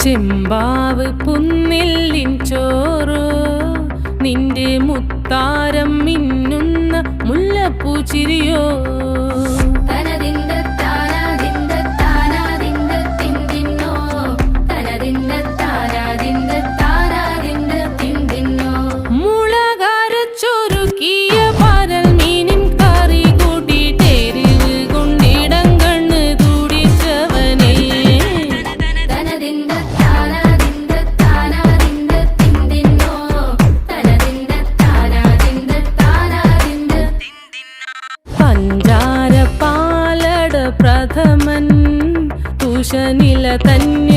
ചെമ്പാവ് പുന്നെല്ലിൻ ചോറോ നിന്റെ മുത്താരം മിന്നുന്ന മുല്ലപ്പൂ ചിരിയോ പഞ്ചാര പാലട പ്രഥമൻ തുഷനില തന്നെ